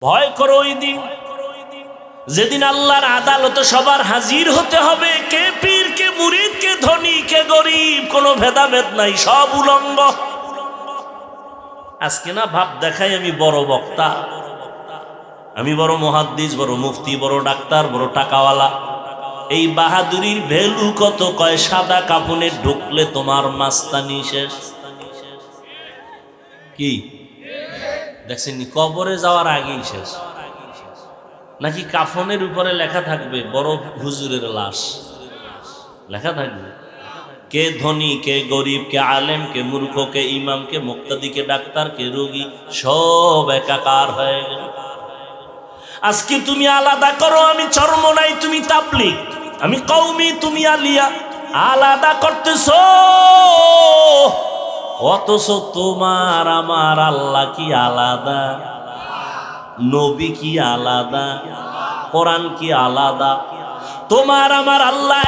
ভয় করো ওই দিন যেদিন আল্লাহর আদালতে সবার হাজির হতে হবে। কে পীর, কে মুরিদ, কে ধনী, কে গরিব, কোনো ভেদাভেদ নাই, সব উলঙ্গ। আজকে না ভাব দেখাই আমি বড় বক্তা, আমি বড় মুহাদ্দিস, বড় মুফতি, বড় ডাক্তার, বড় টাকাওয়ালা। এই বাহাদুরির ভ্যালু কত? কয় সাদা কাফনে ঢুকলে তোমার মাস্তানি শেষ। কি দেখছেন? কবরে যাওয়ার আগেই শেষ। নাকি কাফনের উপরে লেখা থাকবে বড় হুজুরের লাশ লেখা থাকবে? কে ধনী, কে গরিব, কে আলেম, কে মূর্খ, কে ইমাম, কে মুক্তাদি, কে ডাক্তার, কে রোগী, সব একাকার হয়ে গেল। আজকে তুমি আলাদা করো, আমি চরমনাই, তুমি তাবলীগ, আমি কওমি, তুমি আলিয়া, আলাদা করতেছো। অথচ তোমার আমার আল্লাহ কি আলাদা? নবী কি আলাদা? কোরআন কি আলাদা? তোমার আমার আল্লাহ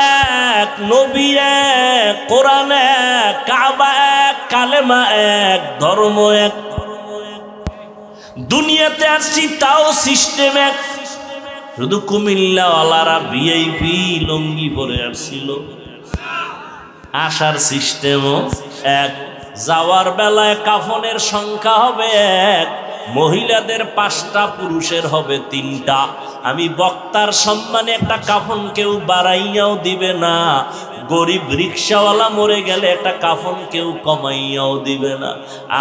এক, নবী এক, কোরআন এক, কাবা এক, কালেমা এক, ধর্ম এক। দুনিয়াতে আসছি তাও সিস্টেম এক। শুধু কুমিল্লাওয়ালারা ভিআইপি লঙ্গি পরে আসছিল, আসার সিস্টেমও এক। যাওয়ার বেলায় কাফনের সংখ্যা হবে এক, মহিলাদের 5টা, পুরুষের হবে 3টা। আমি বক্তার সম্মানে একটা কাফন কেউ বাড়াইয়াও দিবে না। গরিব রিক্সাওয়ালা মরে গেলে একটা কাফন কেউ কমাইয়াও দিবে না।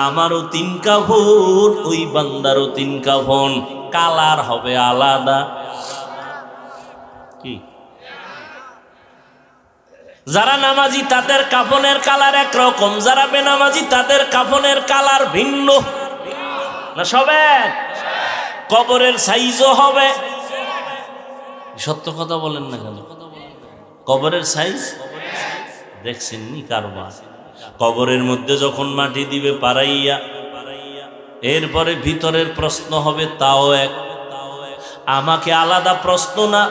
আমারও 3 কাফন, ওই বান্দারও 3 কাফন, কালার হবে আলাদা। কি? যারা নামাজি তাদের কাফনের কালার একরকম, যারা বেনামাজি তাদের কাফনের কালার ভিন্ন। না সব এক? কবরের সাইজও হবে। সত্য কথা বলেন না কেন? কবরের সাইজ দেখছেন নি কারবার? কবরের মধ্যে যখন মাটি দিবে পারাইয়া, এরপরে ভিতরের প্রশ্ন হবে তাও এক। আমাকে আলাদা প্রশ্ন না,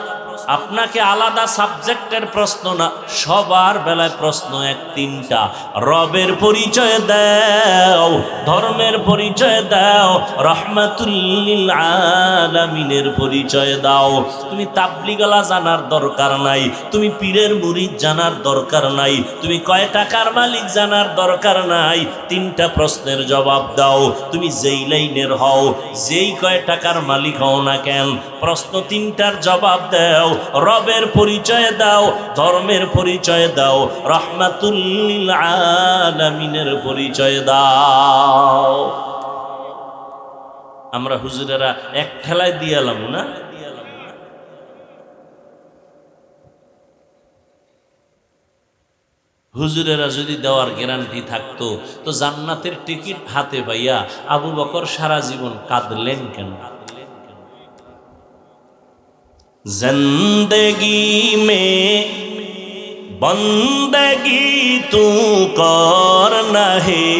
আপনাকে আলাদা সাবজেক্টের প্রশ্ন না, সবার বেলায় প্রশ্ন এক, 3টা। রবের পরিচয় দাও, ধর্মের পরিচয় দাও, রহমাতুল লিল আলামিনের পরিচয় দাও। তুমি তাবলীগওয়ালা জানার দরকার নাই, তুমি পীরের মুরিদ জানার দরকার নাই, তুমি কয় টাকার মালিক জানার দরকার নাই। 3টা প্রশ্নের জবাব দাও। তুমি যেই লাইনের হও, যেই কয় টাকার মালিক হও না কেন, প্রশ্ন 3টার জবাব দাও। রবের পরিচয় দাও, ধর্মের পরিচয় দাও, রহমাতুল লিল আলামিনের পরিচয় দাও। আমরা হুজুরেরা এক ঠেলায় দিয়ে এলাম না? হুজুরেরা যদি দেওয়ার গ্যারান্টি থাকতো তো জান্নাতের টিকিট হাতে পাইয়া আবু বকর সারা জীবন কাঁদলেন কেন? जिंदगी में बंदगी तू कर नहीं,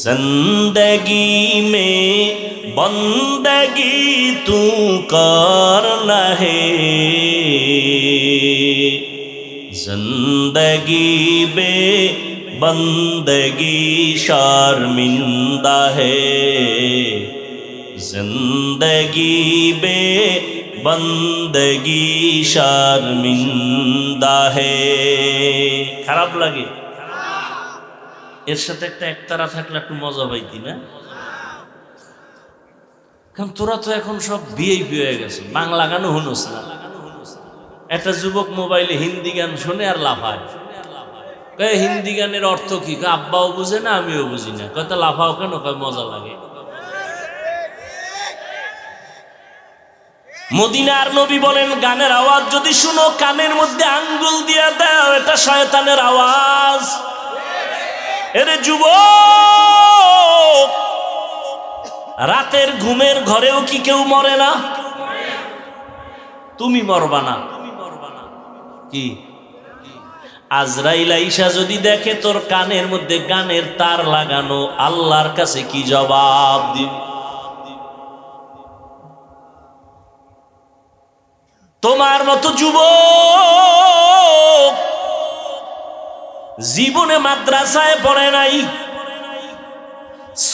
जिंदगी में बंदगी तू कर नहीं, जिंदगी बे बंदगी शर्मिंदा है, जिंदगी बे बंदगी शर्मिंदा है। খারাপ লাগে? এর সাথে একটা একতারা থাকলে একটু মজা পাইতি না? কারণ তোরা তো এখন সব ভিআইপি হয়ে গেছে, বাংলা গানও শুনোস না। একটা যুবক মোবাইলে হিন্দি গান শুনে আর লাফায়। কয় হিন্দি গানের অর্থ কি? আব্বাও বুঝে না, আমিও বুঝি না। কয়টা লাফাও কেন? কয় মজা লাগে। মদিনার নবী বলেন, গানের আওয়াজ যদি শুনো কানের মধ্যে আঙ্গুল দিয়ে দাও, এটা শয়তানের আওয়াজ। এরে যুবক, রাতের ঘুমের ঘরেও কি কেউ মরে না? তুমি মরবা না। কি? আজরাইল আইসা যদি দেখে তোর কানের মধ্যে গানের তার লাগানো, আল্লাহর কাছে কি জবাব দিবি? তোমার মতো যুবক জীবনে মাদ্রাসায় পড়ে নাই,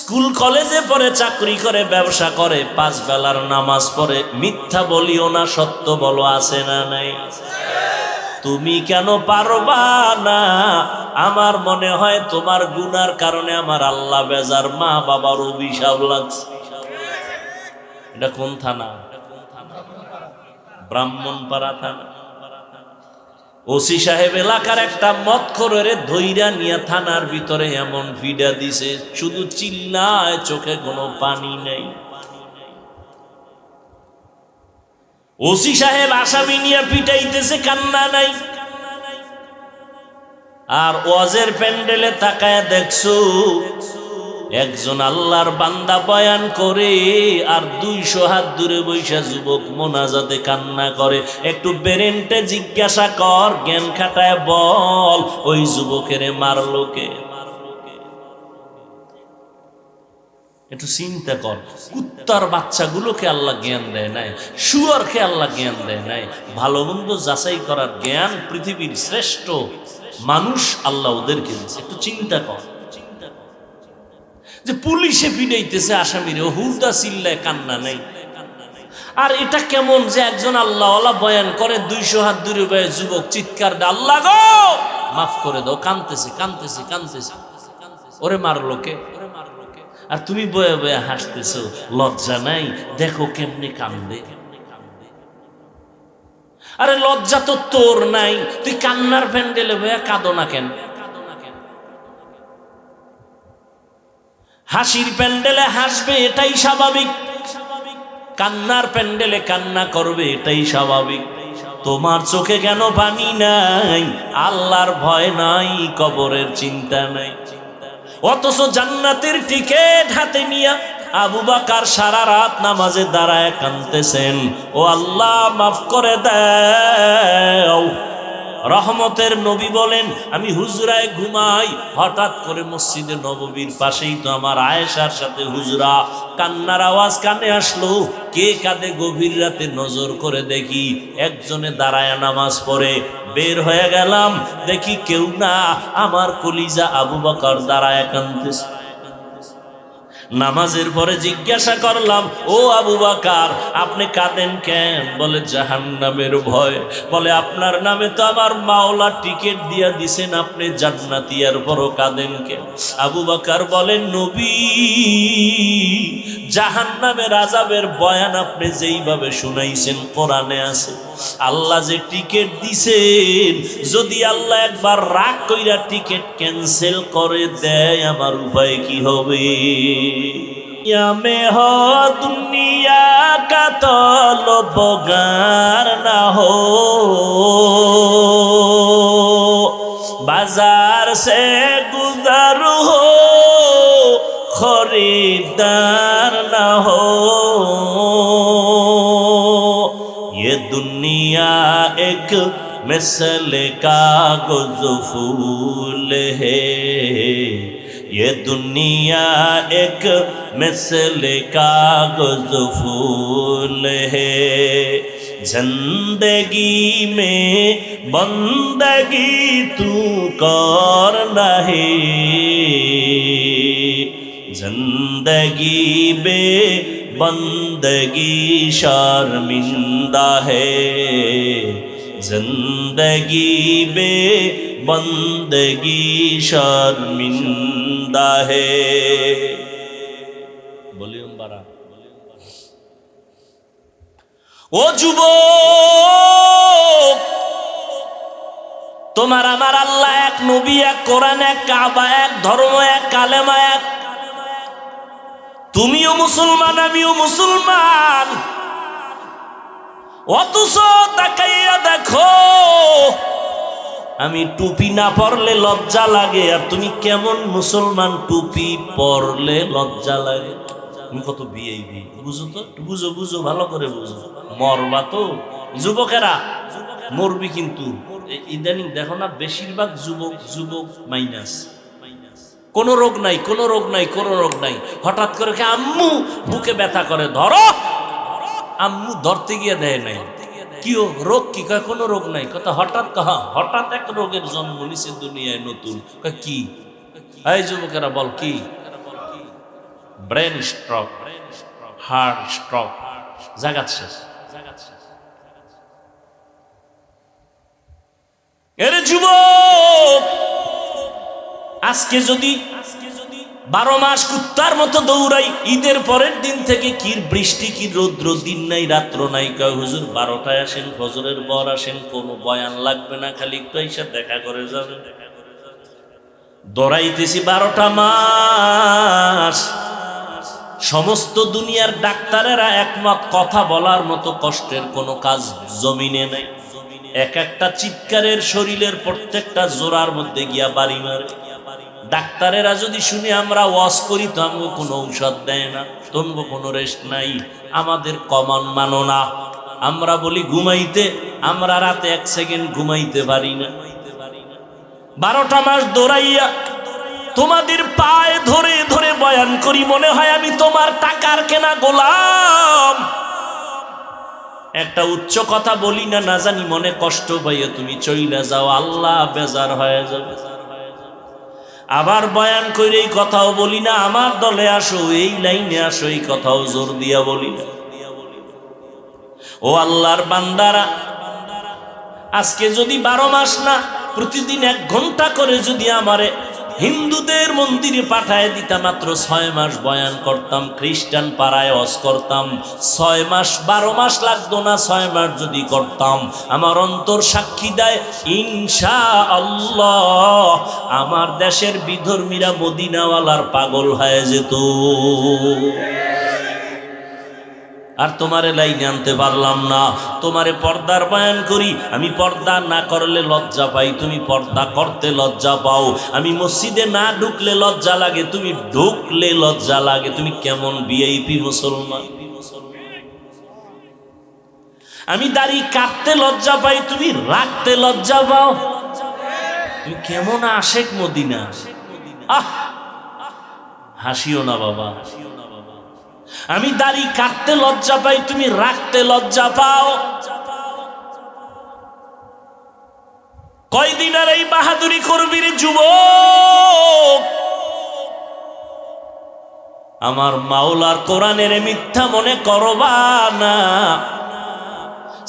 স্কুল কলেজে পড়ে, চাকরি করে, ব্যবসা করে, 5 বেলার নামাজ পড়ে, মিথ্যা বলিও না, সত্য বলো, আছে না নাই? তুমি কেন পারবা না? আমার মনে হয় তোমার গুনার কারণে আমার আল্লাহ বেজার, মা বাবার অভিশাপ লাগছে। এটা কোন থানা? ব্রাহ্মণপাড়া থানা। ওসি সাহেব এলাকার একটা মদখোরের ধইরা নিয়ে থানার ভিতরে এমন ভিড়া দিছে, শুধু চিল্লায়, চোখে কোনো পানি নেই। ওসি সাহেব আসামি নিয়ে পিটাইতেছে, কান্না নাই। আর ওয়াজের প্যান্ডেলে তাকায় দেখছো একজন আল্লাহর বান্দা বয়ান করে, আর 200 হাত দূরে বৈশা যুবক মোনাজাতে কান্না করে। একটু বেরেন্টে জিজ্ঞাসা কর, জ্ঞান খাটায় বল, ওই যুবকের মারলো কে? একটু চিন্তা কর। কুত্তার বাচ্চাগুলোকে আল্লাহ জ্ঞান দেয় নাই, শুয়োরকে আল্লাহ জ্ঞান দেয় নাই। ভালো মন্দ যাচাই করার জ্ঞান পৃথিবীর শ্রেষ্ঠ মানুষ আল্লাহ ওদেরকে দিয়েছে। একটু চিন্তা কর যে পুলিশে পিটাইতেছে আসামিরে, হুদা চিল্লায়, কান্না নাই। আর এটা কেমন যে একজন আল্লাহওয়ালা বয়ান করে, 200 হাত দূরে বয়ে যুবক চিৎকার দেয়, আল্লাহ গো মাফ করে দাও, কাঁদতেছে কাঁদতেছে কাঁদতেছে, ওরে মারলো কে? আর তুমি বয়ে বয়ে হাসতেছো, লজ্জা নাই? দেখো কেমনে কান্দে। আরে লজ্জা তো তোর নাই, তুই কান্নার প্যান্ডেলে বয়ে কাঁদো না কেন? হাসির প্যান্ডেলে হাসবে, এটাই স্বাভাবিক। কান্নার প্যান্ডেলে কান্না করবে, এটাই স্বাভাবিক। তোমার চোখে কেন পানি নাই? আল্লাহর ভয় নাই, কবরের চিন্তা নাই। অথচ জান্নাতের টিকেট হাতে নিয়ে আবু বকর সারা রাত নামাজে দাঁড়ায় কাঁদতেছেন, ও আল্লাহ মাফ করে দাও। রহমতের নবী বলেন, আমি হুজরায় ঘুমাই, হঠাৎ করে মসজিদে নববীর পাশেই তো আমার আয়েশার সাথে হুজরা, কান্নার আওয়াজ কানে আসলো। কে কাঁদে গভীর রাতে নজর করে দেখি একজনে দাঁড়ায় নামাজ পড়ে। বের হয়ে গেলাম, দেখি কেউ না, আমার কলিজা আবু বকর দাঁড়ায় কাঁদতেছে। নামাজের পরে জিজ্ঞাসা করলাম, ও আবু বকর আপনি কাঁদেন কেন? বলে জাহান্নামের ভয়। বলে আপনার নামে তো আমার মাওলা টিকিট দিয়া দিছেন, আপনি জান্নাতি, আর বড় কাঁদেন কেন? আবু বকর বলেন, নবী জাহান্নামের আযাবের বয়ান আপনি যেইভাবে শুনাইছেন কোরআনে আছে। আল্লাহ যে টিকিট দিছেন, যদি আল্লাহ একবার রাগ কইরা টিকিট ক্যান্সেল করে দেয়, আমার উপায় কি হবে? মে হো দুনিয়া কা তলবগার না হো, বাজার সে গুজর হো, खरीदार ना हो। ये दुनिया एक मिसल कागज फूल है, ये दुनिया एक मिसल कागज फूल है। जिंदगी में बंदगी तू कर नहीं, जिंदगी बे बंदगी शर्मिंदा है, जिंदगी बे बंदगी शर्मिंदा है। বলিউম বাড়া। ও যুবক, তোমার আমার আল্লাহ এক, নবী এক, কোরআন এক, কাবা এক, ধর্ম এক, কালেমা এক। তুমিও মুসলমান, আমিও মুসলমান, অথচ তাকাইয়া দেখো আমি টুপি না পরলে লজ্জা লাগে, আর তুমি কেমন মুসলমান, টুপি পরলে লজ্জা লাগে। তুমি কত বিয়ে বুঝো তো, বুঝো বুঝো ভালো করে বুঝো, মরবা তো। যুবকেরা মরবি, কিন্তু ইদানিং দেখো না বেশিরভাগ যুবক যুবক মাইনাস, কোনো রোগ নাই, কোনো রোগ নাই, কোনো রোগ নাই। হঠাৎ করে আম্মু বুকে ব্যথা করে, ধরো, আম্মু ধরতে গিয়ে দেয় নাই, কি রোগ? কি কয় কোনো রোগ নাই। কথা হঠাৎ হঠাৎ এক রোগের জন্ম নিছে দুনিয়ায় নতুন। কি এই যুবকেরা বল কি? ব্রেন স্ট্রোক, হার্ট স্ট্রোক, জাগাত শেষ। এর যুবক, আজকে যদি 12 মাস কুত্তার মতো দৌড়াই, ঈদের পরের দিন থেকে কি বৃষ্টি কি রৌদ্র, দিন নাই রাত্র নাই, কয় হুজুর 12টায় আসেন, ফজরের পর আসেন, কোনো বয়ান লাগবে না, খালি একটু এসে দেখা করে যাবেন। দৌড়াইতেছি 12টা মাস। সমস্ত দুনিয়ার ডাক্তারেরা একমত, কথা বলার মতো কষ্টের কোনো কাজ জমিনে নাই। এক একটা চিৎকারের শরীরের প্রত্যেকটা জোড়ার মধ্যে গিয়া বাড়ি মারে। ডাক্তারেরা যদি শুনে আমরা ওয়াজ করি তো আমাকে কোনো ঔষধ দেয় না, তোমাকে কোনো রেস্ট নাই, আমাদের কমন মানো না। আমরা বলি ঘুমাইতে, আমরা রাতে 1 সেকেন্ড ঘুমাইতে পারি না। 12টা মাস দৌড়াইয়া তোমাদের পায়ে ধরে ধরে বয়ান করি, মনে হয় আমি তোমার টাকার কেনা গোলাম। একটা উচ্চ কথা বলি না, না জানি মনে কষ্ট পাইয়া তুমি চইলা যাও, আল্লাহ বেজার হয়ে যাবে। আবার বয়ান করে এই কথাও বলি না, আমার দলে আসো, এই লাইনে আসো, এই কথাও জোর দিয়া বলি না। ও আল্লাহর বান্দারা, আজকে যদি 12 মাস না, প্রতিদিন 1 ঘন্টা করে যদি আমারে হিন্দুদের মন্দিরে পাঠায় দিতাম, মাত্র 6 মাস বয়ান করতাম, খ্রিস্টান পাড়ায় ওয়াজ করতাম, 6 মাস 12 মাস লাগতো না, 6 মাস যদি করতাম, আমার অন্তর সাক্ষী দেয় ইনশাআল্লাহ আমার দেশের বিধর্মীরা মদিনাওয়ালার পাগল হয়ে যেত। আর তোমারে লাইনে আনতে পারলাম না, তোমারে পর্দার বয়ান করি, আমি পর্দা না করলে লজ্জা পাই, তুমি পর্দা করতে লজ্জা পাও। আমি মসজিদে না ঢুকলে লজ্জা লাগে, তুমি ঢুকলে লজ্জা লাগে। তুমি কেমন ভিআইপি মুসলমান? আমি দাড়ি কাটতে লজ্জা পাই, তুমি রাখতে লজ্জা পাও। তুমি কেমন আশেক মদিনা। আহ, হাসিও না বাবা। আমি দাড়ি কাটতে লজ্জা পাই, তুমি রাখতে লজ্জা পাও। কয়দিন আর এই বাহাদুরি করবি রে যুবক? আমার মাওলার কোরআনের মিথ্যা মনে করবা না।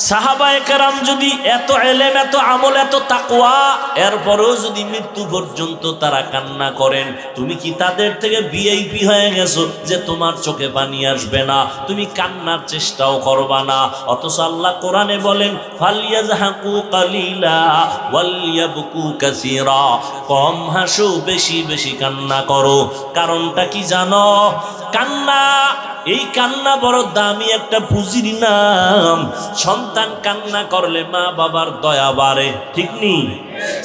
সাহাবায়ে কেরাম যদি এত ইলম, এত আমল, এত তাকওয়া, এরপরেও যদি মৃত্যু পর্যন্ত তারা কান্না করেন, তুমি কি তাদের থেকে ভিআইপি হয়ে গেছো যে তোমার চোখে পানি আসবে না, তুমি কান্নার চেষ্টাও করবা না? অথচ আল্লাহ কোরআনে বলেন ফালিয়াজহাকু কালিলা ওয়ালিয়াবকু কাসীরা, কম হাসো, বেশি বেশি কান্না করো। কারণটা কি জানো? কান্না, এই কান্না বড় দামি একটা পুঁজির নাম। সন্তান কান্না করলে মা বাবার দয়া বাড়ে, ঠিক নেই?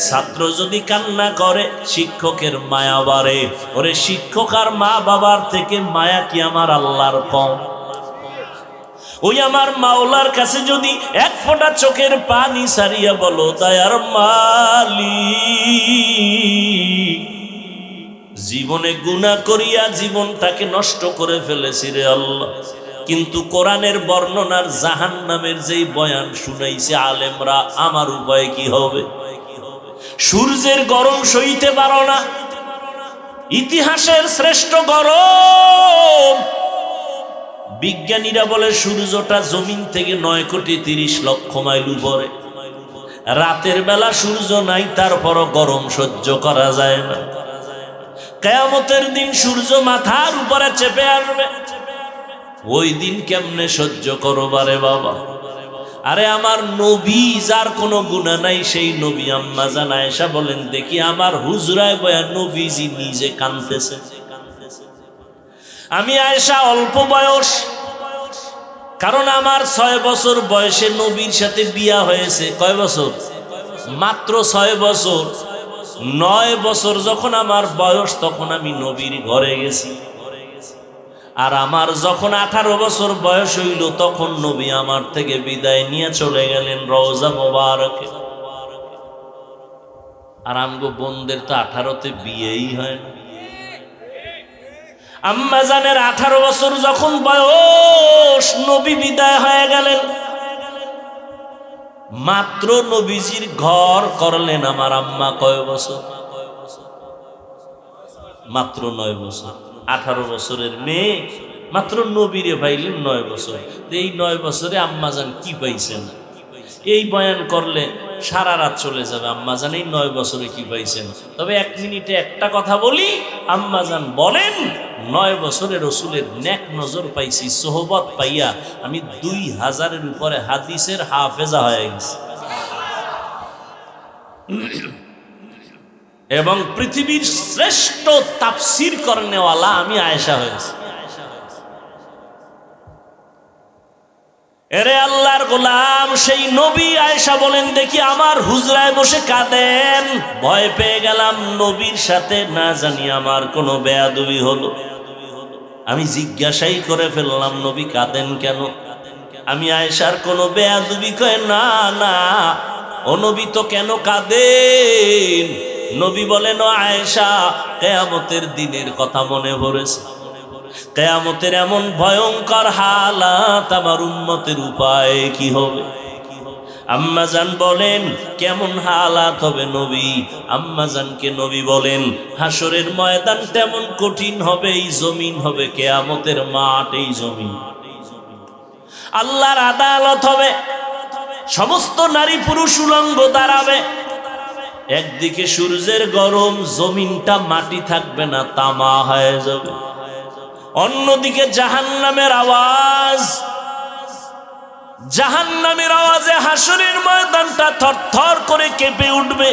ছাত্র যদি কান্না করে শিক্ষকের মায়া বাড়ে। ওরে শিক্ষক আর মা বাবার থেকে মায়া কি আমার আল্লাহর কম? ওই আমার মাওলার কাছে যদি 1 ফোঁটা চোখের পানি সারিয়া বলো দয়ার মালিক, জীবনে গুনাহ করিয়া জীবনটাকে নষ্ট করে ফেলেছি রে আল্লাহ, কিন্তু কোরআনের বর্ণনার জাহান্নামের যেই বয়ান শুনাইছে আলেমরা, আমার উপায় কি হবে? সূর্যের গরম সইতে পারো না, ইতিহাসের শ্রেষ্ঠ গরম। বিজ্ঞানীরা বলে সূর্যটা জমিন থেকে 9,30,00,000 মাইল উপরে। রাতের বেলা সূর্য নাই, তারপরও গরম সহ্য করা যায় না। কিয়ামতের দিন সূর্য মাথার উপরে চেপে আসবে, ওই দিন কেমনে সহ্য করবা রে বাবা? আরে আমার নবী যার কোনো গুনাহ নাই, সেই নবী আম্মা জান আয়েশা বলেন, দেখি আমার হুজরায় বয়া নবীজি নিজে কাঁদতেছে। আমি আয়েশা অল্প বয়স, কারণ আমার 6 বছর বয়সে নবীর সাথে বিয়া হয়েছে। কয় বছর? মাত্র 6 বছর। 9 বছর যখন আমার বয়স, তখন আমি নবীর ঘরে গেছি। আর আমার যখন 18 বছর বয়স হইল, তখন নবী আমার থেকে বিদায় নিয়ে চলে গেলেন রওজা মোবারকে। আর আমগো বোনদের তো 18তে বিয়েই হয় না। আম্মা জানের 18 বছর যখন বয়স, নবী বিদায় হয়ে গেলেন। মাত্র নবীজির ঘর করলেন আমার আম্মা কয় বছর? মাত্র 9 বছর। 18 বছরের মেয়ে মাত্র নবীরে পাইলেন 9 বছর। এই 9 বছরে আম্মাজান কি পাইছেন? এই বয়ান করলে সারা রাত চলে যাবে। আম্মাজান এই 9 বছরে কি পাইছেন? তবে 1 মিনিটে একটা কথা বলি। আম্মাজান বলেন 9 বছরে রসুলের নেক নজর পাইছি, সোহবত পাইয়া আমি 2000-এর উপরে হাদিসের হাফেজা হয়ে গেছি এবং পৃথিবীর শ্রেষ্ঠ তাফসীর করনেওয়ালা আমি আয়েশা হয়েছি। এরে আল্লাহর গোলাম, সেই নবী আয়েশা বলেন দেখি আমার হুজরায় বসে কাঁদেন। ভয় পেয়ে গেলাম নবীর সাথে না জানি আমার কোনো বেয়াদবি হলো। আমি জিজ্ঞাসাই করে ফেললাম নবী কাঁদেন কেন? আমি আয়েশার কোনো বেয়াদবি কয় না না, ও নবী তো কেন কাঁদেন? নবী বলেন ও আয়েশা, কিয়ামতের দিনের কথা মনে পড়েছে। কিয়ামতের এমন ভয়ঙ্কর হালাত, আমার উম্মতের উপায় কি হবে? আম্মাজান বলেন কেমন হালাত হবে নবী? আম্মাজানকে নবী বলেন হাসরের ময়দান তেমন কঠিন হবে, এই জমিন হবে কিয়ামতের মাঠ, এই জমিন আল্লাহর আদালত হবে। সমস্ত নারী পুরুষ উলঙ্গ দাঁড়াবে। একদিকে সূর্যের গরম, জমিনটা মাটি থাকবে না, তামা হয়ে যাবে। অন্যদিকে জাহান্নামের আওয়াজ, জাহান্নামের আওয়াজে হাসরের ময়দানটা থরথর করে কেঁপে উঠবে।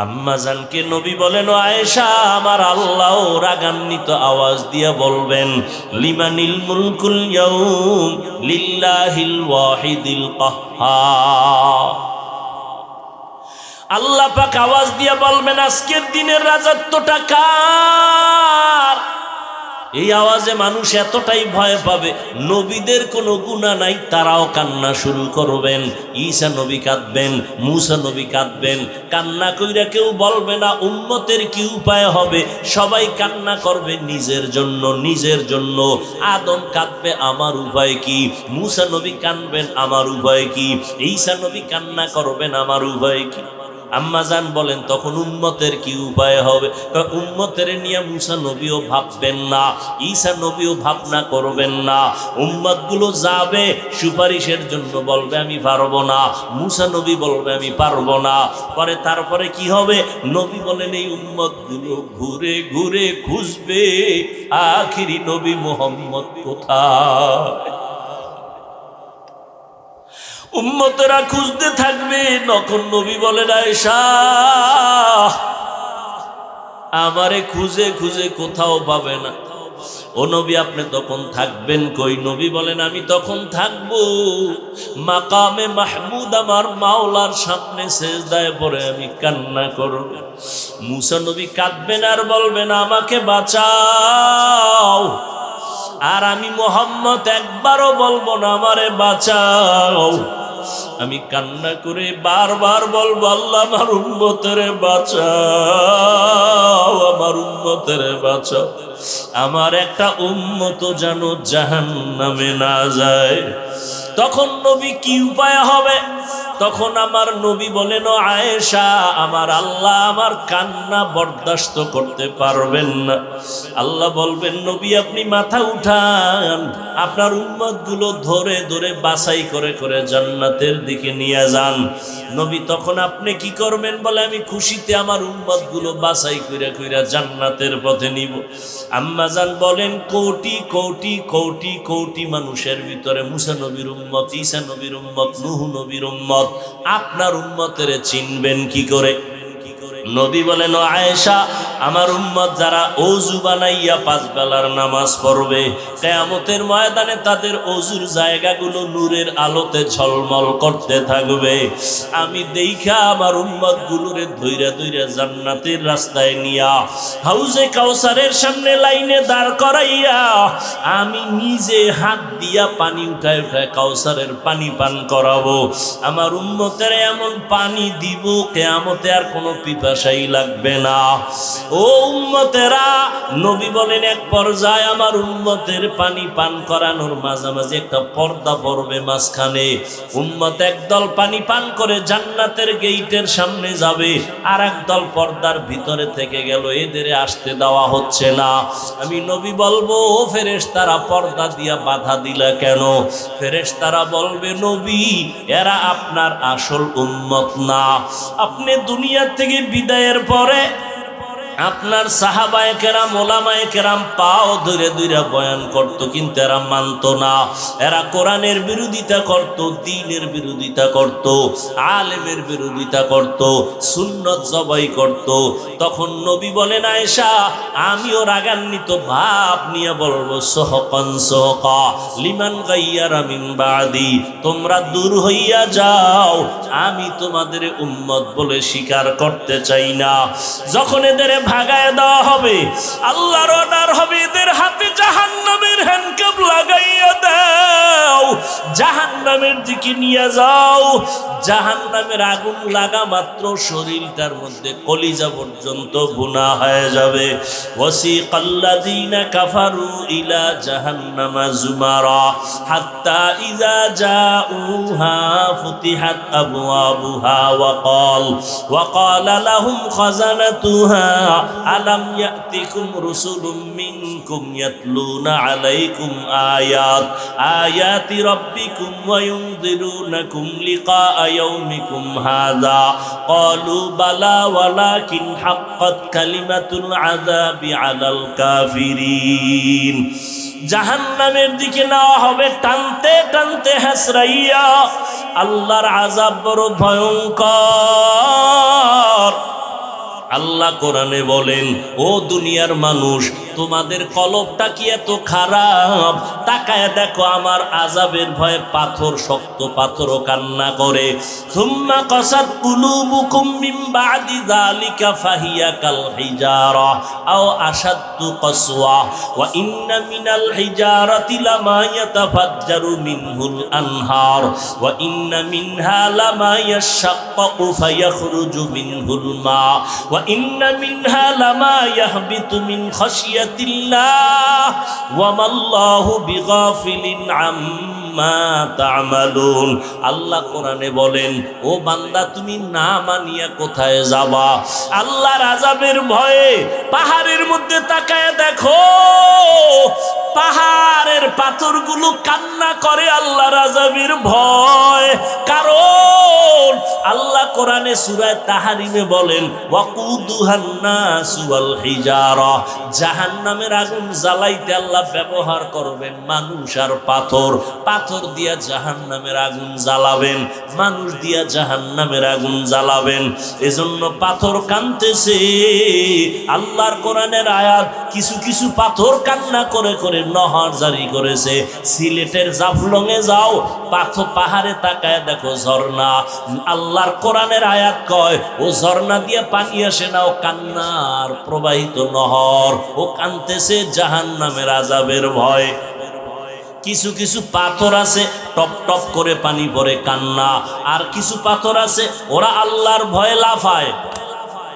আম্মাজানকে নবী বলেন ও আয়েশা, আমার আল্লাহ রাগান্বিত আওয়াজ দিয়ে বলবেন লিমানিল মুলকুল ইয়াউম লিল্লাহিল ওয়াহিদিল কাহ্হার। আল্লাহ পাক আওয়াজ দিয়ে বলবেন আজকের দিনের রাজত্বটা কার? এই আওয়াজে মানুষ এতটাই ভয় পাবে, নবীদের কোনো গুনাহ নাই তারাও কান্না শুরু করবেন। ঈসা নবী কাঁদবেন, মূসা নবী কাঁদবেন। কান্না কইরা কেউ বলবে না উম্মতের কি উপায় হবে, সবাই কান্না করবে নিজের জন্য, নিজের জন্য। আদম কাঁদবে আমার উপায় কি, মূসা নবী কাঁদবেন আমার উপায় কি, ঈসা নবী কান্না করবেন আমার উপায় কি। আম্মাজান বলেন তখন উম্মতের কি উপায় হবে? উম্মতের নিয়ে মূসা নবীও ভাববেন না, ঈসা নবীও ভাবনা করবেন না। উম্মতগুলো যাবে সুপারিশের জন্য, বলবে আমি পারবো না। মূসা নবী বলবে আমি পারবো না। পরে তারপরে কি হবে? নবী বলেন এই উম্মতগুলো ঘুরে ঘুরে খুঁজবে আখিরি নবী মুহাম্মদ কোথায়। উম্মতেরা খুঁজতে থাকবে। তখন নবী বলেন আয়েশা আমারে খুঁজে খুঁজে কোথাও পাবে না। ও নবী আপনি তখন থাকবেন কই? নবী বলেন আমি তখন থাকবো মাকামে মাহমুদ, আমার মাওলার সামনে সেজদায় পড়ে আমি কান্না করব। মূসা নবী কাঁদবেন আর বলবেন আমাকে বাঁচাও। আর আমি মুহাম্মদ একবারও বলবো না আমারে বাঁচাও। আমি কান্না করে বারবার বলবো আল্লাহ আমার উম্মতের বাঁচাও, আমার উম্মতের বাঁচাও। আমার একটা উম্মত যেন জাহান্নামে না যায়। তখন নবী কি উপায় হবে? তখন আমার নবী বলেন ও আয়েশা আমার আল্লাহ আমার কান্না বরদাস্ত করতে পারবেন না। আল্লাহ বলবেন নবী আপনি মাথা উঠান, আপনার উম্মতগুলো ধরে ধরে বাছাই করে করে জান্নাতের দিকে নিয়ে যান। নবী তখন আপনি কি করবেন? বলে আমি খুশিতে আমার উম্মতগুলো বাছাই কইরা কইরা জান্নাতের পথে নিব। আম্মাজান বলেন কোটি কোটি কোটি কোটি মানুষের ভিতরে মূসা নবীর উম্মত, ঈসা নবীর উম্মত, নূহ নবীর উম্মত, আপনার উম্মতের চিনবেন কি করে? নবী বলেন ও আয়েশা আমার উম্মত যারা ওযু বানাইয়া 5 বেলার নামাজ পড়বে, কিয়ামতের ময়দানে তাদের ওযুর জায়গাগুলো নূরের আলোতে ঝলমল করতে থাকবে। আমি দেইখা আমার উম্মতগুলোরে ধইরা ধইরা জান্নাতের রাস্তায় নিয়া হাউজে কাউসারের সামনে লাইনে দাঁড় করাইয়া আমি নিজে হাত দিয়া পানি উঠায় উঠায় কাউসারের পানি পান করাবো। আমার উম্মতের এমন পানি দিব কিয়ামতে আর কোনো পিপাসা পিপাসাই লাগবে না। ও উম্মতেরা, নবী বলেন এক পর্যায়ে আমার উম্মতের পানি পান করানোর মাঝামাঝি একটা পর্দা পড়বে মাঝখানে। উম্মত একদল পানি পান করে জান্নাতের গেইটের সামনে যাবে, আর একদল পর্দার ভিতরে থেকে গেল, এদের আসতে দেওয়া হচ্ছে না। আমি নবী বলবো, ও ফেরেশতারা পর্দা দিয়া বাধা দিলা কেন? ফেরেশতারা বলবে, নবী এরা আপনার আসল উম্মত না। আপনি দুনিয়া থেকে বিদায়ের পরে আপনার সাহাবায়ে কেরাম ওলামায়ে কেরাম পাও ধরে ধরে বয়ান করত, কিন্তু এরা মানত না। এরা কোরআনের বিরোধিতা করত, দ্বীনের বিরোধিতা করত, আলেমের বিরোধিতা করত, সুন্নত জবাই করত। তখন নবী বলেন, আয়েশা আমিও রাগান্বিত ভাব নিয়ে বলবো, সহকান সহকা লিমান গাইয়ারা মিন বাদি, তোমরা দূর হইয়া যাও, আমি তোমাদের উম্মত বলে স্বীকার করতে চাই না। যখন এদের ভাগায় দেওয়া হবে, আল্লাহর অর্ডার হবে, এদের হাতে জাহান্নামের হ্যান্ডকাপ লাগাইয়া দাও, জাহান্নামের দিকে নিয়ে যাও। জাহান্নামের আগুন লাগা মাত্র শরীরটার মধ্যে কলিজা পর্যন্ত ভুনা হয়ে যাবে। ওয়াসিকাল্লাযীনা কাফারু ইলা জাহান্নামা যুমারা হাত্তা ইযা জাউহা ফুতিহাত আবওয়াবুহা ওয়া ক্বালা লাহুম খাযানাতুহা আলাম ইয়াতিকুম রুসুলুম মিনকুম ইয়াতলুনা আলাইকুম আয়াতি রাব্বিকুম ওয়া ইউনযিরুনাকুম লিকা ইয়াউমিকুম হাযা ক্বালু বালা ওয়ালাকিন হাক্কাত কালিমাতুল আযাবি আলাল কাফিরিন। জাহান্নামের দিকে নেওয়া হবে টানতে টানতে হাসরাইয়া। আল্লাহর আযাব বড় ভয়ঙ্কর। আল্লাহ কোরআনে বলেন, ও দুনিয়ার মানুষ, তোমাদের কলবটা কি এত খারাপ? তাকায় দেখো, আমার আযাবের ভয়ে পাথর, শক্ত পাথরও কান্না করে। সুম্মা কাসাত কুলুবুকুম মিন বাদি যালিকা ফাহিয়া কাল হিজারা আও আশাদ্দু কসওয়া ওয়া ইন্না মিনাল হিজারাতি লামা ইয়াতাফাজ্জারু মিনহুল আনহার ওয়া ইন্না মিনহা লামা ইয়াশাক্কাকু ফায়াখরুজু মিনহুল মা ওয়া ইন্না মিনহা লামা ইয়াহবিতু মিন খাশিয়াতিল্লাহ ওয়া মাল্লাহু বিগাফিলিন আম্মা তা'মালুন। আল্লাহ কোরআনে বলেন, ও বান্দা তুমি না মানিয়া কোথায় যাবা? আল্লাহর আযাবের ভয়ে পাহাড়ের মধ্যে তাকায় দেখো, পাহাড়ের পাথরগুলো কান্না করে আল্লাহর আযাবের ভয়। কারণ আল্লাহ কোরআনে সূরা তাহরিমে বলেন, ওয়াকুদুহান নাসু ওয়াল হিজারা, জাহান্নামের আগুন জ্বালাইতে আল্লাহ ব্যবহার করবেন মানুষ আর পাথর। পাথর দিয়া জাহান্নামের আগুন জ্বালাবেন, মানুষ দিয়া জাহান্নামের আগুন জ্বালাবেন। এজন্য পাথর কাঁদতেছে। আল্লাহর কোরআনের আয়াত, কিছু কিছু পাথর কান্না করে করে নহর জারি করেছে। সিলেটের জাফলংয়ে যাও, পাহাড়ে তাকায় দেখো ঝর্ণা। আল্লাহর কোরআনের আয়াত কয়, ও ঝর্ণা দিয়ে পানি আসে না, ও কান্নার প্রবাহিত নহর, ও কাঁদতেছে জাহান্নামের আযাবের ভয়। কিছু কিছু পাথর আছে টপ টপ করে পানি পড়ে কান্না, আর কিছু পাথর আছে ওরা আল্লাহর ভয়ে লাফায়।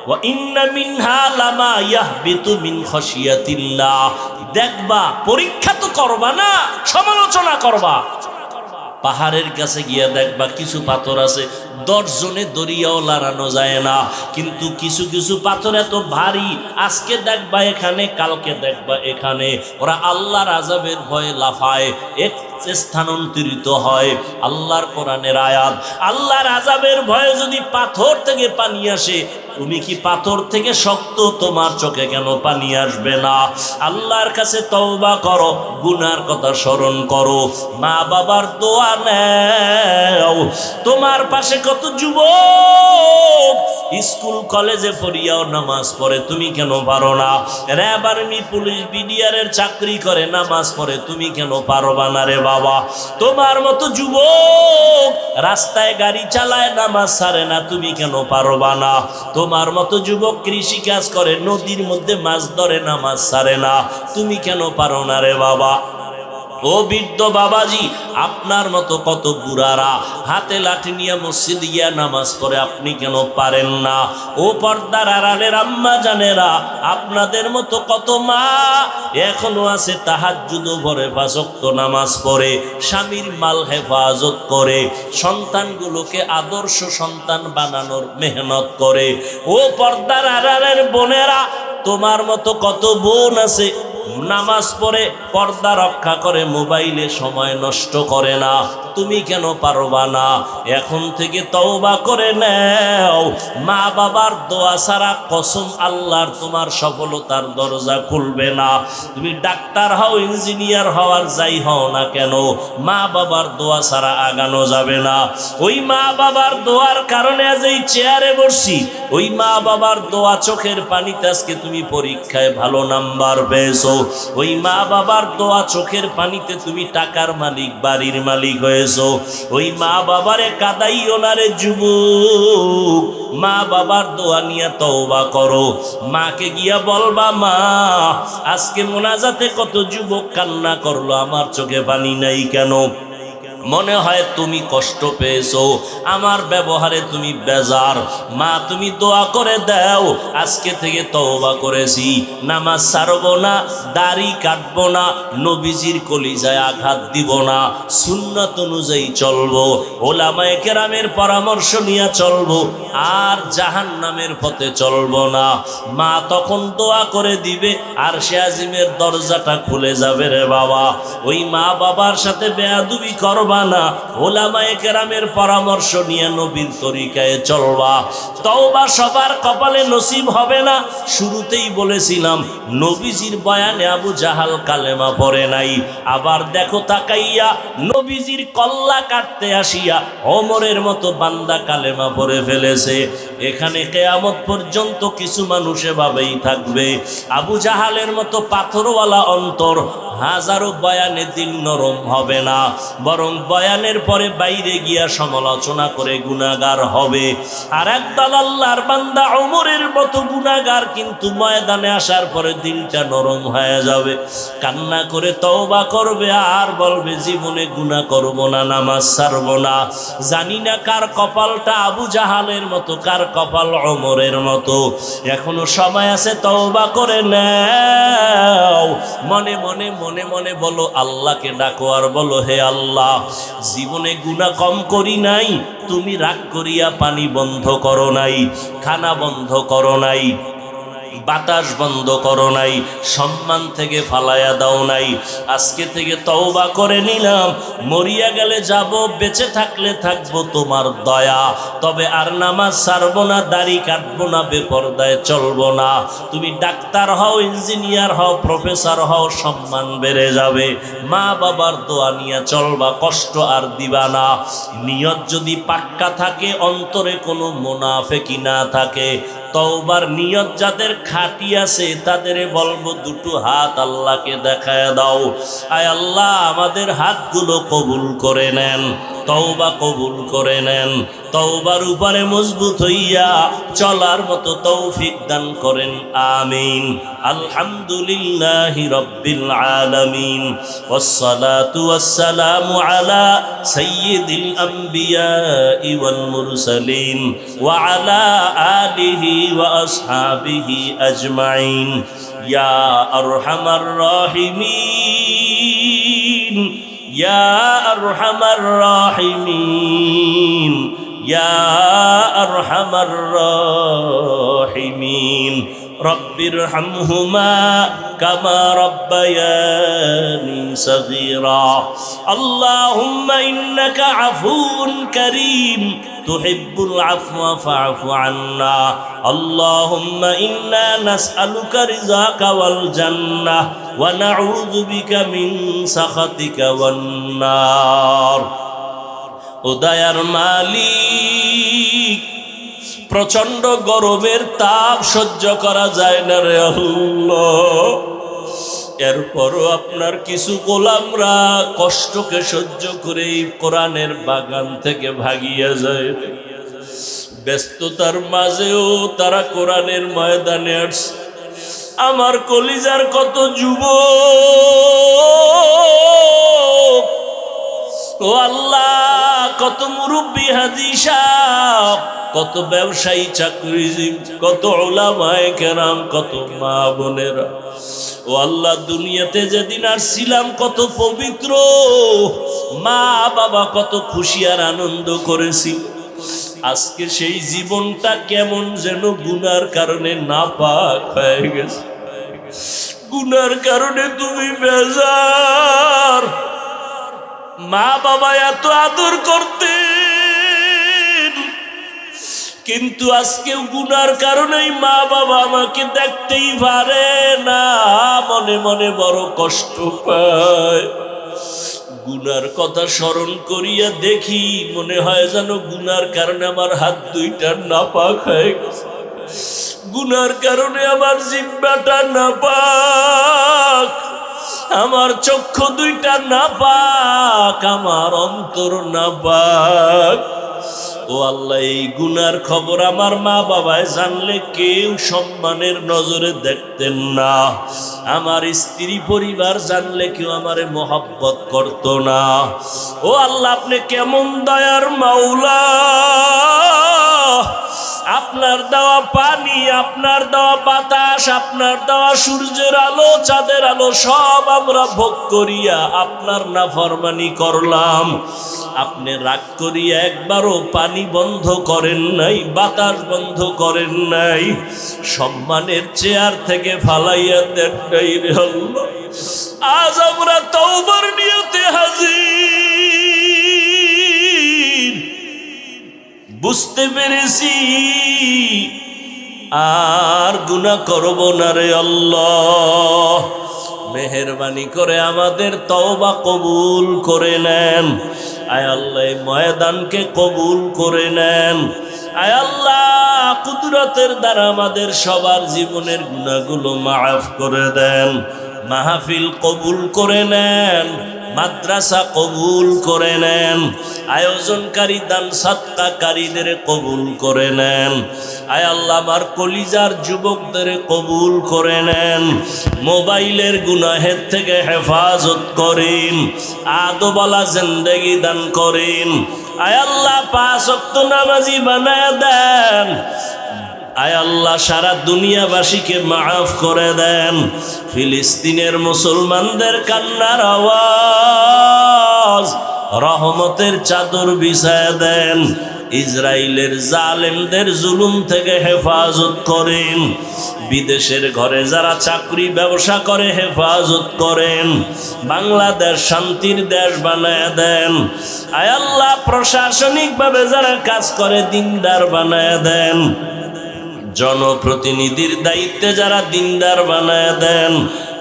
ওয়া ইন্না মিনহা লামা ইয়াহবিতু মিন খাশিয়াতিল্লাহ। দেখবা, পরীক্ষা তো করবা না, সমালোচনা করবা। পাহাড়ের কাছে গিয়া দেখবা কিছু পাথর আছে 10 জনে দরিয়াও লাড়ানো যায় না, কিন্তু কিছু কিছু পাথর এত ভারী, আজকে দেখবা এখানে, কালকে দেখবা এখানে। ওরা আল্লাহর আযাবের ভয়ে লাফায়, এক স্থানান্তরিত হয়। আল্লাহর কোরআনের আয়াত, আল্লাহর আযাবের ভয়ে যদি পাথর থেকে পানি আসে, তুমি কি পাথর থেকে শক্ত তোমার চোখে কেন পানি আসবে না? আল্লাহর কাছে তওবা করো, গুনার কথা স্মরণ করো, মা বাবার দোয়া নাও। তোমার পাশে কত যুবক স্কুল কলেজে পড়িয়াও নামাজ পড়ে, তুমি কেন পারো না? র্যাব আর্মি পুলিশ বিডিআরের চাকরি করে, নামাজ পড়ে, তুমি কেন পারবা না রে বাবা? তোমার মতো যুবক রাস্তায় গাড়ি চালায়, নামাজ ছাড়ে না, তুমি কেন পারবা না? তোমার মতো যুবক কৃষি কাজ করে, নদীর মধ্যে মাছ ধরে, নামাজ ছাড়ে না, তুমি কেন পারো না রে বাবা? ও বৃদ্ধ বাবাজি, আপনার মতো কত বুড়ারা হাতে লাঠি নিয়ে মসজিদ গিয়া নামাজ পড়ে, আপনি কেন পারেন না? ও পর্দার আড়ালের আম্মা জানেরা, আপনাদের মতো কত মা এখনো আছে তাহাজ্জুদ ভরে 5 ওয়াক্ত নামাজ পড়ে, স্বামীর মাল হেফাজত করে, সন্তানগুলোকে আদর্শ সন্তান বানানোর মেহনত করে। ও পর্দার আড়ালের বোনেরা, তোমার মতো কত বোন আছে নামাজ পড়ে, পর্দা রক্ষা করে, মোবাইলে সময় নষ্ট করে না, তুমি কেন পারবা না? এখন থেকে তওবা করে নাও। মা বাবার দোয়া ছাড়া কসম আল্লাহর তোমার সফলতার দরজা খুলবে না। তুমি ডাক্তার হও, ইঞ্জিনিয়ার হও, আর যাই হও না কেন, মা বাবার দোয়া ছাড়া আগানো যাবে না। ওই মা বাবার দোয়ার কারণে আজ এই চেয়ারে বসছি, ওই মা বাবার দোয়া চোখের পানিতে আজকে তুমি পরীক্ষায় ভালো নাম্বার পেয়েছো, ওই মা বাবার দোয়া চোখের পানিতে তুমি টাকার মালিক, বাড়ির মালিক হয়েছো। ওই মা বাবারে কাদাইও না রে যুবক, মা বাবার দোয়া নিয়ে তওবা করো। মাকে গিয়া বলবা, মা আজকে মোনাজাতে কত যুবক কান্না করলো, আমার চোখে পানি নাই কেন? মনে হয় তুমি কষ্ট পেয়েছো, আমার ব্যবহারে তুমি বেজার। মা তুমি দোয়া করে দাও, আজকে থেকে তওবা করেছি, নামাজ ছাড়বো না, দাড়ি কাটবো না, নবীজির কলিজায় আঘাত দিব না, সুন্নাত অনুযায়ী চলবো, ওলামায়ে কেরামের পরামর্শ নিয়ে চলবো, আর জাহান্নামের পথে চলবো না। মা তখন দোয়া করে দিবে, আর সে আজিমের দরজাটা খুলে যাবে রে বাবা। ওই মা বাবার সাথে বেয়াদবি করবা না, ওলামায়ে কেরামের পরামর্শ নিয়ে নবীর তরিকায় চলবা। তওবা সবার কপালে নসিব হবে না। শুরুতেই বলেছিলাম, নবীজির বয়ানে আবু জাহাল কালেমা পড়ে নাই, আবার দেখো তাকাইয়া নবীজির কল্লা কাটতে আসিয়া ওমরের মতো বান্দা কালেমা পড়ে ফেলেছে। এখানে কিয়ামত পর্যন্ত কিছু মানুষ এভাবেই থাকবে, আবু জাহালের মতো পাথরওয়ালা অন্তর, হাজারো বয়ানে দিল নরম হবে না, বরং বয়ানের পরে বাইরে গিয়া সমালোচনা করে গুনাহগার হবে। আর একদল আল্লাহর বান্দা ওমরের মতো গুনাহগার, কিন্তু ময়দানে আসার পরে দিলটা নরম হয়ে যাবে, কান্না করে তওবা করবে, আর বলবে জীবনে গুনাহ করব না, নামাজ ছাড়ব না। জানি না কার কপালটা আবু জাহালের মতো, কার কপাল ওমরের মতো। এখনো সময় আছে, তওবা করে নাও। মনে মনে মনে মনে বলো, আল্লাহকে ডাকো, আর বলো, হে আল্লাহ, জীবনে গুনাহ কম করি নাই, তুমি রাগ করিয়া পানি বন্ধ করো নাই, খানা বন্ধ করো নাই, বাতাস বন্ধ করো নাই, সম্মান থেকে ফালাইয়া দাও নাই। আজকে থেকে তওবা করে নিলাম, মরিয়া গেলে যাব, বেঁচে থাকলে থাকবো তোমার দয়া, তবে আর নামাজ ছাড়বো না, দাড়ি কাটবো না, বেপরদায় চলবো না। তুমি ডাক্তার হও, ইঞ্জিনিয়ার হও, প্রফেসর হও, সম্মান বেড়ে যাবে। মা বাবার দোয়া নিয়ে চলবা, কষ্ট আর দিবা না। নিয়ত যদি পাক্কা থাকে, অন্তরে কোনো মুনাফিকি না থাকে, তওবার নিয়ত যাদের খাঁটি আছে, তাদের বলবো দুটো হাত আল্লাহকে দেখায় দাও। আয় আল্লাহ, আমাদের হাতগুলো কবুল করে নেন, তওবা কবুল করে নেন, তওবার উপরে মজবুত হইয়া চলার মতো তৌফিক দান করেন, আমিন। আলহামদুলিল্লাহি রাব্বিল আলামিন, ওয়াসসালাতু ওয়াসসালামু আলা সাইয়্যিদিল আমবিয়াই ওয়াল মুরসালিন ওয়া আলা আলিহি ওয়া আসহাবিহি আজমাইন। ইয়া আরহামার রাহিমিন, ইয়া আরহামার রাহিমিন, ইয়া আরহামার রাহিমিন। রব্বিরহামহুমা কামা রব্বায়ানি সগীরা। আল্লাহুম্মা ইন্নাকা আফুউন কারীম তুহিব্বুল আফওয়া ফা'ফু আন্না। আল্লাহুম্মা ইন্না নাসআলুকা রিযাকা ওয়াল জান্নাহ ওয়া নাউযু বিকা মিন সাখাতিকা ওয়ান নার। ও দয়ার মালিক, প্রচন্ড গরমের তাপ সহ্য করা যায় না রে আল্লাহ, এরপরও আপনার কিছু গোলামরা কষ্টকে সহ্য করে কোরআনের বাগান থেকে ভাগিয়া যায়। ব্যস্ততার মাঝেও তারা কোরআনের ময়দানে আসছে। আমার কলিজার কত যুবক কত মুরব্বী হাজী সাহেব, কত ব্যবসায়ী চাকরিজীবী, কত উলামায়ে কেরাম, কত মা বোনেরা, ও আল্লাহ দুনিয়াতে যেদিন আসছিলাম কত পবিত্র মা বাবা কত খুশি আর আনন্দ করেছি। আজকে সেই জীবনটা কেমন যেন গুনার কারণে নাপাক হয়ে গেছে। গুনার কারণে তুমি বেজার। মা বাবা এত আদর করতেন, কিন্তু আজকেও গুনার কারণেই মা বাবা আমাকে দেখতেই পারে না, মনে মনে বড় কষ্ট পায়। গুনার কথা স্মরণ করিয়া দেখি, মনে হয় যেন গুনার কারণে আমার হাত দুইটা নাপাক হয়ে গেছে, গুনার কারণে আমার জিহ্বাটা নাপাক, আমার চক্ষু দুইটা নাপাক, আমার অন্তর নাপাক। ও আল্লাহ, এই গুনার খবর আমার মা বাবায় জানলে কেউ সম্মানের নজরে দেখতেন না, আমার স্ত্রী পরিবার জানলে কেউ আমারে মহব্বত করত না। ও আল্লাহ, আপনি কেমন দয়ার মাওলা! আপনার দেওয়া পানি, আপনার দেওয়া বাতাস, আপনার দেওয়া সূর্যের আলো, চাঁদের আলো সব আমরা ভোগ করিয়া আপনার নাফরমানি করলাম। আপনি রাগ করিয়া একবারও পানি বন্ধ করেন নাই, বাতাস বন্ধ করেন নাই, সম্মানের চেয়ার থেকে ফালাইয়া দেন নাই রে আল্লাহ। আজ আমরা তওবার নিয়তে হাজির, বুঝতে পেরেছি আর গুনাহ করব না রে আল্লাহ। মেহেরবানি করে আমাদের তওবা কবুল করে নেন। আয় আল্লাহ, ময়দানকে কবুল করে নেন। আয় আল্লাহ, কুদরতের দ্বারা আমাদের সবার জীবনের গুনাহগুলো মাফ করে দেন। মাহফিল কবুল করে নেন, মাদ্রাসা কবুল করে নেন, আয়োজনকারী দান সাদকাকারীদের কবুল করে নেন। আয় আল্লাহ, আমার কলিজার যুবকদের কবুল করে নেন। মোবাইলের গুনাহের থেকে হেফাজত করেন, আদবওয়ালা জিন্দেগি দান করেন। আয় আল্লাহ, 5 ওয়াক্ত নামাজি বানায় দেন। আয় আল্লাহ, সারা দুনিয়াবাসীকে মাফ করে দেন। ফিলিস্তিনের মুসলমানদের কান্নার আওয়াজ রহমতের চাদর বিছায় দেন। ইসরায়েলের জালেমদের জুলুম থেকে হেফাজত করেন। বিদেশের ঘরে যারা চাকরি ব্যবসা করে হেফাজত করেন। বাংলাদেশ শান্তির দেশ বানায় দেন। আয় আল্লাহ, প্রশাসনিকভাবে যারা কাজ করে দিনদার বানায় দেন। জনপ্রতিনিধির দায়িত্বে যারা দিনদার বানায় দেন।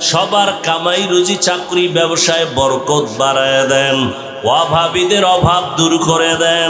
সবার কামাই রুজি চাকরি ব্যবসায় বরকত বাড়ায় দেন। অভাবীদের অভাব দূর করে দেন।